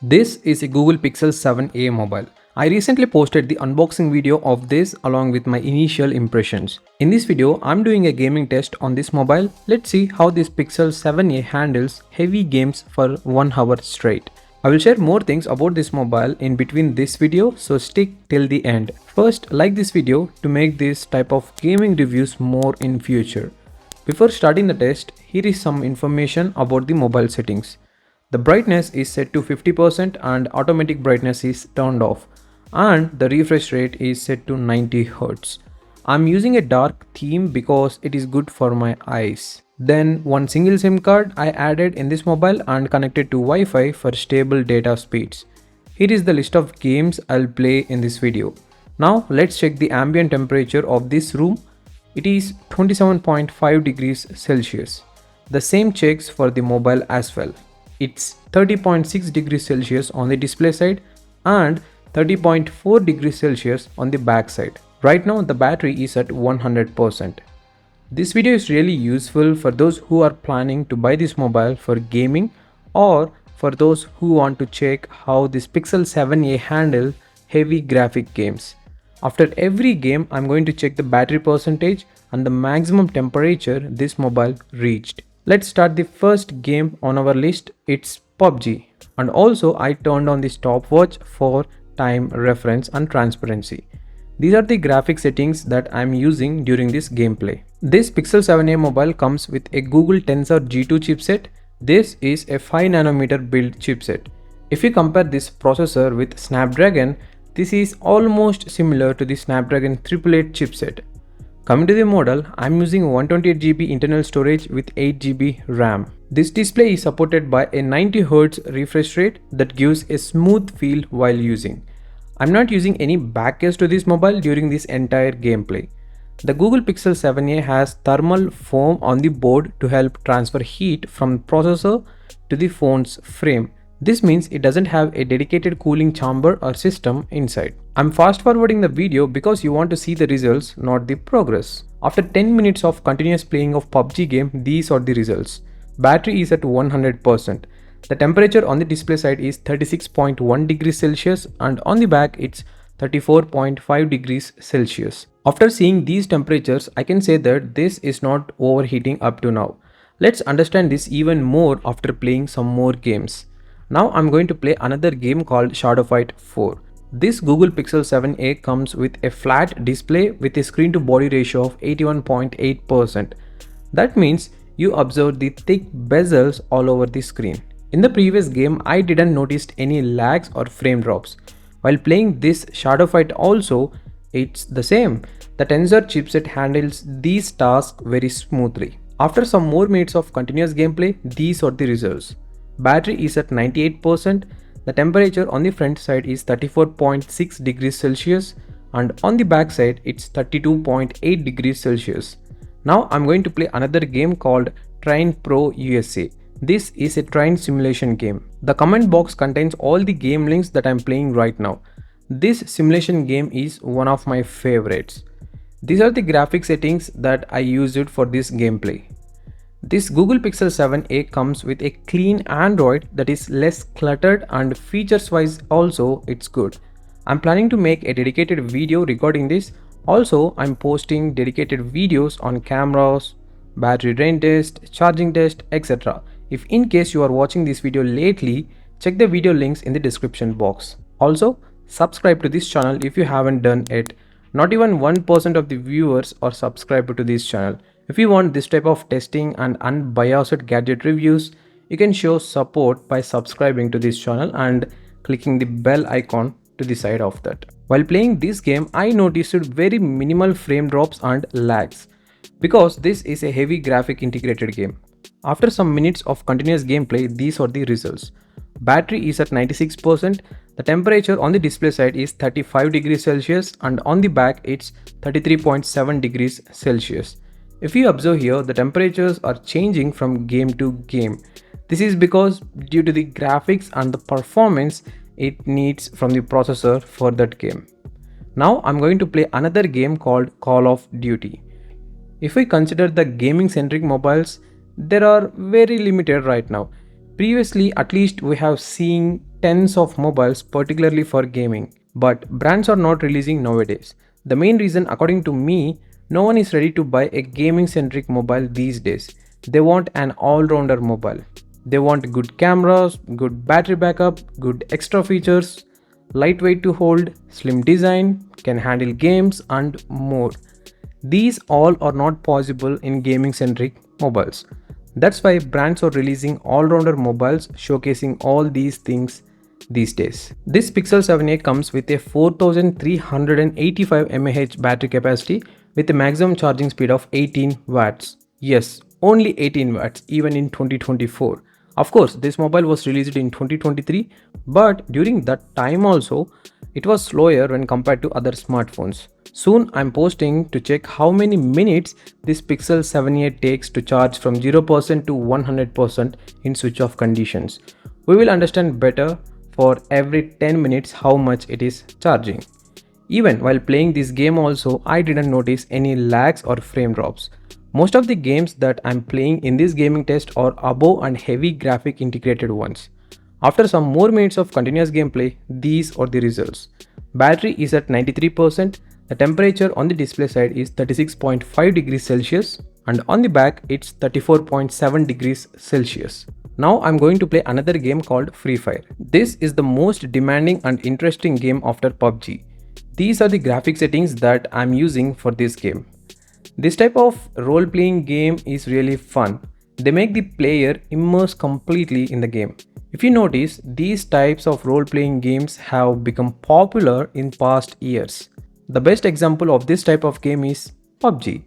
This is a Google Pixel 7a mobile. I recently posted the unboxing video of this along with my initial impressions. In this video, I'm doing a gaming test on this mobile. Let's see how this Pixel 7a handles heavy games for 1 hour straight. I will share more things about this mobile in between this video, so stick till the end. First, like this video to make this type of gaming reviews more in future. Before starting the test, here is some information about the mobile settings. The brightness is set to 50% and automatic brightness is turned off, and the refresh rate is set to 90 Hz. I'm using a dark theme because it is good for my eyes. Then one single SIM card I added in this mobile and connected to Wi-Fi for stable data speeds. Here is the list of games I'll play in this video. Now let's check the ambient temperature of this room. It is 27.5 degrees Celsius. The same checks for the mobile as well. It's 30.6 degrees Celsius on the display side and 30.4 degrees Celsius on the back side. Right now the battery is at 100%. This video is really useful for those who are planning to buy this mobile for gaming or for those who want to check how this Pixel 7a handle heavy graphic games. After every game, I'm going to check the battery percentage and the maximum temperature this mobile reached. Let's start the first game on our list. It's PUBG. And also I turned on the stopwatch for time reference and transparency. These are the graphic settings that I'm using during this gameplay. This Pixel 7a mobile comes with a Google Tensor G2 chipset. This is a 5nm build chipset. If you compare this processor with Snapdragon, this is almost similar to the Snapdragon 888 chipset. Coming to the model, I'm using 128GB internal storage with 8GB RAM. This display is supported by a 90Hz refresh rate that gives a smooth feel while using. I'm not using any back case to this mobile during this entire gameplay. The Google Pixel 7a has thermal foam on the board to help transfer heat from the processor to the phone's frame. This means it doesn't have a dedicated cooling chamber or system inside. I'm fast forwarding the video because you want to see the results, not the progress. After 10 minutes of continuous playing of PUBG game, these are the results. Battery is at 100%. The temperature on the display side is 36.1 degrees Celsius and on the back it's 34.5 degrees Celsius. After seeing these temperatures, I can say that this is not overheating up to now. Let's understand this even more after playing some more games. Now I'm going to play another game called Shadow Fight 4. This Google Pixel 7a comes with a flat display with a screen to body ratio of 81.8%. That means you observe the thick bezels all over the screen. In the previous game, I didn't notice any lags or frame drops. While playing this Shadow Fight also, it's the same. The Tensor chipset handles these tasks very smoothly. After some more minutes of continuous gameplay, these are the results. Battery is at 98%, the temperature on the front side is 34.6 degrees Celsius and on the back side it's 32.8 degrees Celsius. Now I'm going to play another game called Train Pro USA. This is a train simulation game. The comment box contains all the game links that I'm playing right now. This simulation game is one of my favorites. These are the graphic settings that I used for this gameplay. This Google Pixel 7a comes with a clean Android that is less cluttered and features wise also it's good. I'm planning to make a dedicated video regarding this. Also, I'm posting dedicated videos on cameras, battery drain test, charging test, etc. If in case you are watching this video lately, check the video links in the description box. Also, subscribe to this channel if you haven't done it. Not even 1% of the viewers are subscribed to this channel. If you want this type of testing and unbiased gadget reviews, you can show support by subscribing to this channel and clicking the bell icon to the side of that. While playing this game, I noticed very minimal frame drops and lags because this is a heavy graphic integrated game. After some minutes of continuous gameplay, these are the results. Battery is at 96%, the temperature on the display side is 35 degrees Celsius and on the back it's 33.7 degrees Celsius. If you observe here, the temperatures are changing from game to game. This is because due to the graphics and the performance it needs from the processor for that game. Now I'm going to play another game called Call of Duty. If we consider the gaming centric mobiles, they are very limited right now. Previously, at least we have seen tens of mobiles particularly for gaming, but brands are not releasing nowadays. The main reason, according to me, no one is ready to buy a gaming centric mobile these days. They want an all-rounder mobile. They want good cameras, good battery backup, good extra features, lightweight to hold, slim design, can handle games and more. These all are not possible in gaming centric mobiles. That's why brands are releasing all-rounder mobiles showcasing all these things these days. This Pixel 7a comes with a 4385 mAh battery capacity with a maximum charging speed of 18 watts. Yes, only 18 watts even in 2024. Of course, this mobile was released in 2023, but during that time also, it was slower when compared to other smartphones. Soon I'm posting to check how many minutes this Pixel 7a takes to charge from 0% to 100% in switch off conditions. We will understand better for every 10 minutes how much it is charging. Even while playing this game also, I didn't notice any lags or frame drops. Most of the games that I'm playing in this gaming test are above and heavy graphic integrated ones. After some more minutes of continuous gameplay, these are the results. Battery is at 93%, the temperature on the display side is 36.5 degrees Celsius and on the back it's 34.7 degrees Celsius. Now I'm going to play another game called Free Fire. This is the most demanding and interesting game after PUBG. These are the graphic settings that I'm using for this game. This type of role-playing game is really fun. They make the player immerse completely in the game. If you notice, these types of role-playing games have become popular in past years. The best example of this type of game is PUBG.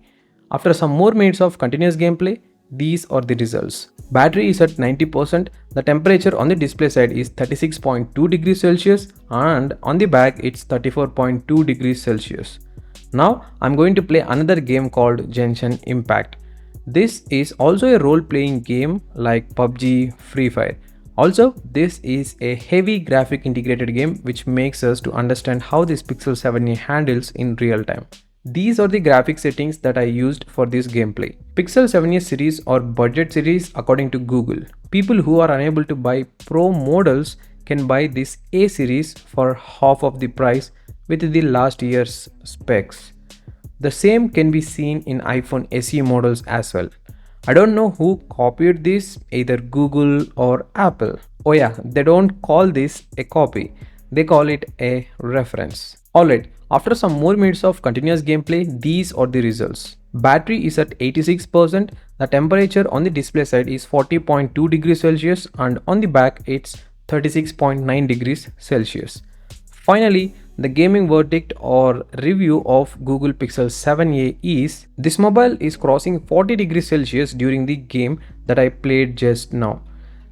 After some more minutes of continuous gameplay, these are the results. Battery is at 90%, the temperature on the display side is 36.2 degrees Celsius and on the back it's 34.2 degrees Celsius. Now I'm going to play another game called Genshin Impact. This is also a role-playing game like PUBG, Free Fire. Also, this is a heavy graphic integrated game which makes us to understand how this Pixel 7a handles in real time. These are the graphic settings that I used for this gameplay. Pixel 7a series or budget series according to Google. People who are unable to buy Pro models can buy this A series for half of the price with the last year's specs. The same can be seen in iPhone SE models as well. I don't know who copied this, either Google or Apple. Oh yeah, they don't call this a copy, they call it a reference. Alright, after some more minutes of continuous gameplay, these are the results. Battery is at 86%, the temperature on the display side is 40.2 degrees Celsius and on the back it's 36.9 degrees Celsius. Finally, the gaming verdict or review of Google Pixel 7a is, this mobile is crossing 40 degrees Celsius during the game that I played just now.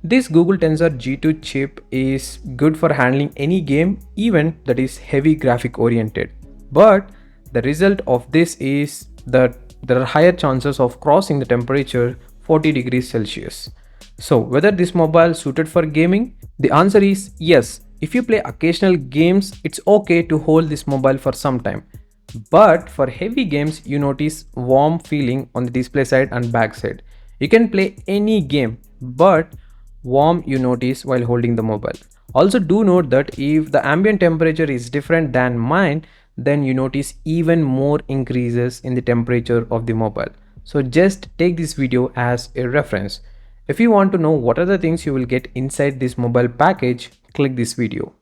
This Google Tensor G2 chip is good for handling any game, even that is heavy graphic oriented. But the result of this is that there are higher chances of crossing the temperature 40 degrees Celsius. So whether this mobile suited for gaming? The answer is yes. If you play occasional games, it's okay to hold this mobile for some time. But for heavy games, you notice warm feeling on the display side and back side. You can play any game, but warm you notice while holding the mobile. Also do note that if the ambient temperature is different than mine, then you notice even more increases in the temperature of the mobile. So just take this video as a reference. If you want to know what are the things you will get inside this mobile package, click this video.